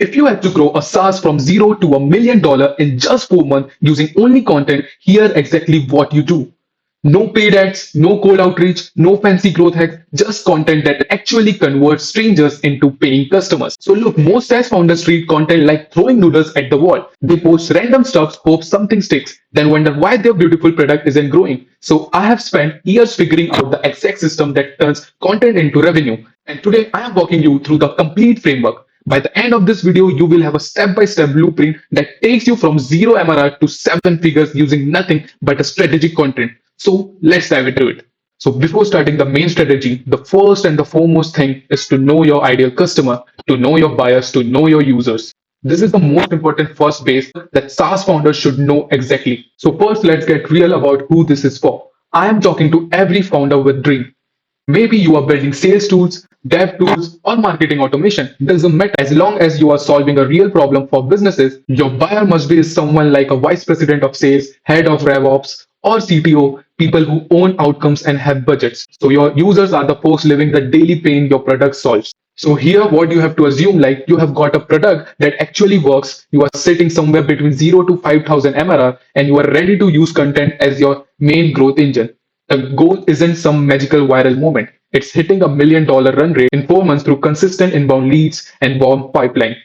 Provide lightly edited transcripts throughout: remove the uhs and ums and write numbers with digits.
If you had to grow a SaaS from zero to $1 million in just 4 months using only content, here exactly what you do. No paid ads, no cold outreach, no fancy growth hacks, just content that actually converts strangers into paying customers. So look, most SaaS founders treat content like throwing noodles at the wall. They post random stuff, hope something sticks, then wonder why their beautiful product isn't growing. So I have spent years figuring out the exact system that turns content into revenue. And today I am walking you through the complete framework. By the end of this video, you will have a step-by-step blueprint that takes you from zero MRR to seven figures using nothing but a strategic content. So let's dive into it. So before starting the main strategy, the first and the foremost thing is to know your ideal customer, to know your buyers, to know your users. This is the most important first base that SaaS founders should know exactly. So first, let's get real about who this is for. I am talking to every founder with dream. Maybe you are building sales tools, dev tools, or marketing automation. Doesn't matter. As long as you are solving a real problem for businesses, your buyer must be someone like a vice president of sales, head of RevOps, or CTO, people who own outcomes and have budgets. So your users are the folks living the daily pain your product solves. So here what you have to assume, like, you have got a product that actually works, you are sitting somewhere between 0 to 5,000 MRR, and you are ready to use content as your main growth engine. The goal isn't some magical viral moment. It's hitting $1 million run rate in 4 months through consistent inbound leads and warm pipeline.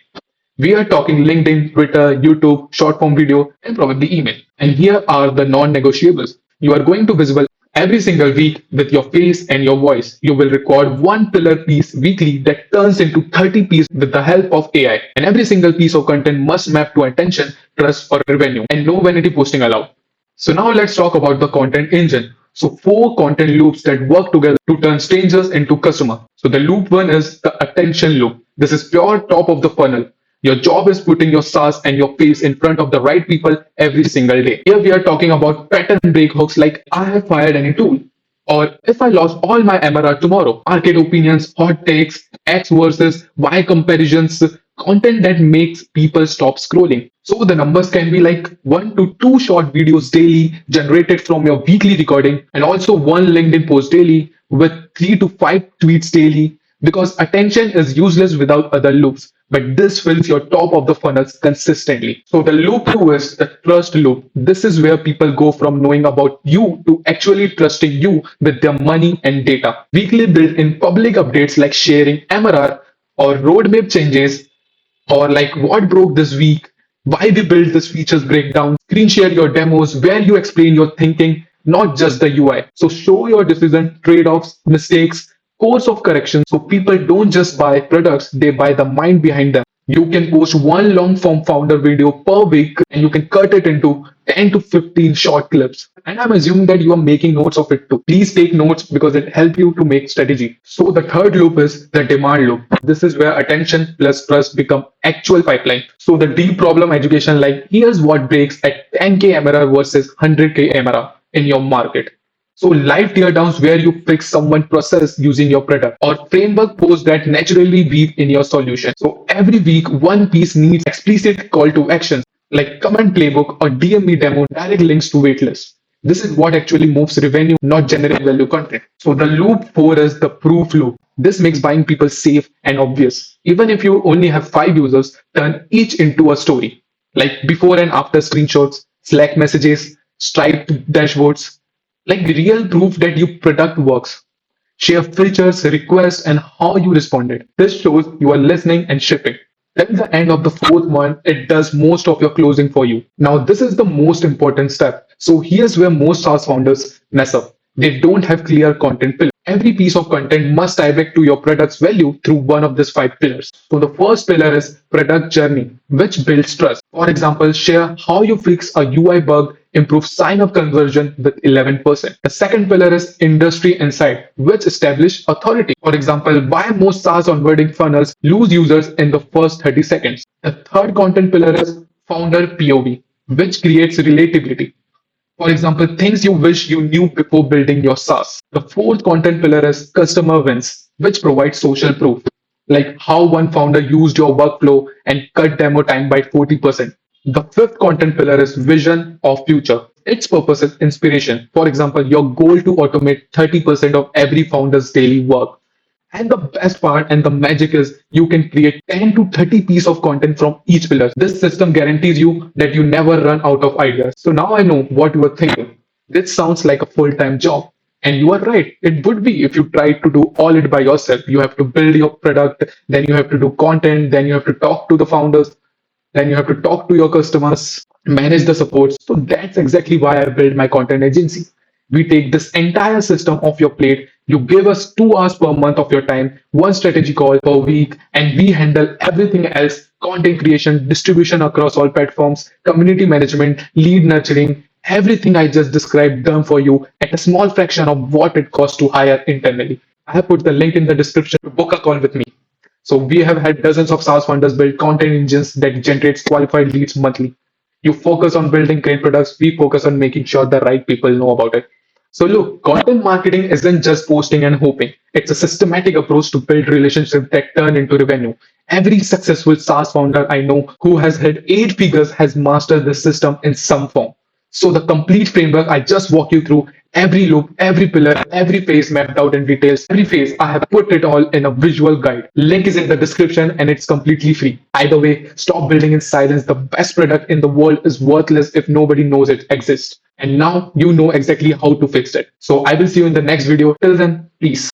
We are talking LinkedIn, Twitter, YouTube, short form video, and probably email. And here are the non-negotiables. You are going to visible every single week with your face and your voice. You will record one pillar piece weekly that turns into 30 pieces with the help of AI. And every single piece of content must map to attention, trust, or revenue, and no vanity posting allowed. So now let's talk about the content engine. So four content loops that work together to turn strangers into customer. So the loop one is the attention loop. This is pure top of the funnel. Your job is putting your SaaS and your face in front of the right people every single day. Here we are talking about pattern break hooks like I have fired any tool, or if I lost all my MRR tomorrow, market opinions, hot takes, X versus Y comparisons, content that makes people stop scrolling. So the numbers can be like 1 to 2 short videos daily generated from your weekly recording, and also one LinkedIn post daily with 3 to 5 tweets daily, because attention is useless without other loops. But this fills your top of the funnels consistently. So the loop two is the trust loop. This is where people go from knowing about you to actually trusting you with their money and data. Weekly built-in public updates like sharing MRR or roadmap changes, or like what broke this week, why we built this features breakdown, screen share your demos where you explain your thinking, not just the UI. So show your decision, trade-offs, mistakes, course of correction, so people don't just buy products, they buy the mind behind them. You can post one long form founder video per week and you can cut it into 10 to 15 short clips. And I'm assuming that you are making notes of it too. Please take notes because it helps you to make strategy. So the third loop is the demand loop. This is where attention plus trust become actual pipeline. So the deep problem education, like here's what breaks at 10K MRR versus 100K MRR in your market. So live teardowns where you fix someone process using your product, or framework posts that naturally weave in your solution. So every week, one piece needs explicit call to action like comment playbook or DM me demo, direct links to waitlist. This is what actually moves revenue, not generate value content. So the loop four is the proof loop. This makes buying people safe and obvious. Even if you only have 5 users, turn each into a story, like before and after screenshots, Slack messages, Stripe dashboards, like the real proof that your product works. Share features, requests, and how you responded. This shows you are listening and shipping. At the end of the fourth month, it does most of your closing for you. Now, this is the most important step. So here's where most SaaS founders mess up. They don't have clear content pillars. Every piece of content must direct to your product's value through one of these 5 pillars. So the first pillar is product journey, which builds trust. For example, share how you fix a UI bug, improve sign-up conversion with 11%. The second pillar is industry insight, which establish authority. For example, why most SaaS onboarding funnels lose users in the first 30 seconds. The third content pillar is founder POV, which creates relatability. For example, things you wish you knew before building your SaaS. The fourth content pillar is customer wins, which provides social proof, like how one founder used your workflow and cut demo time by 40%. The fifth content pillar is vision of future. Its purpose is inspiration. For example, your goal to automate 30% of every founder's daily work. And the best part and the magic is you can create 10 to 30 pieces of content from each pillar. This system guarantees you that you never run out of ideas. So now I know what you were thinking. This sounds like a full-time job. And you are right. It would be if you try to do all it by yourself. You have to build your product, then you have to do content, then you have to talk to the founders, then you have to talk to your customers, manage the support. So that's exactly why I built my content agency. We take this entire system off your plate. You give us 2 hours per month of your time, one strategy call per week, and we handle everything else: content creation, distribution across all platforms, community management, lead nurturing, everything I just described done for you at a small fraction of what it costs to hire internally. I have put the link in the description to book a call with me. So we have had dozens of SaaS founders build content engines that generates qualified leads monthly. You focus on building great products. We focus on making sure the right people know about it. So look, content marketing isn't just posting and hoping. It's a systematic approach to build relationships that turn into revenue. Every successful SaaS founder I know who has hit 8 figures has mastered this system in some form. So the complete framework I just walk you through, every loop, every pillar, every phase mapped out in details, every phase I have put it all in a visual guide. Link is in the description and it's completely free. Either way, stop building in silence. The best product in the world is worthless if nobody knows it exists. And now you know exactly how to fix it. So I will see you in the next video. Till then, peace.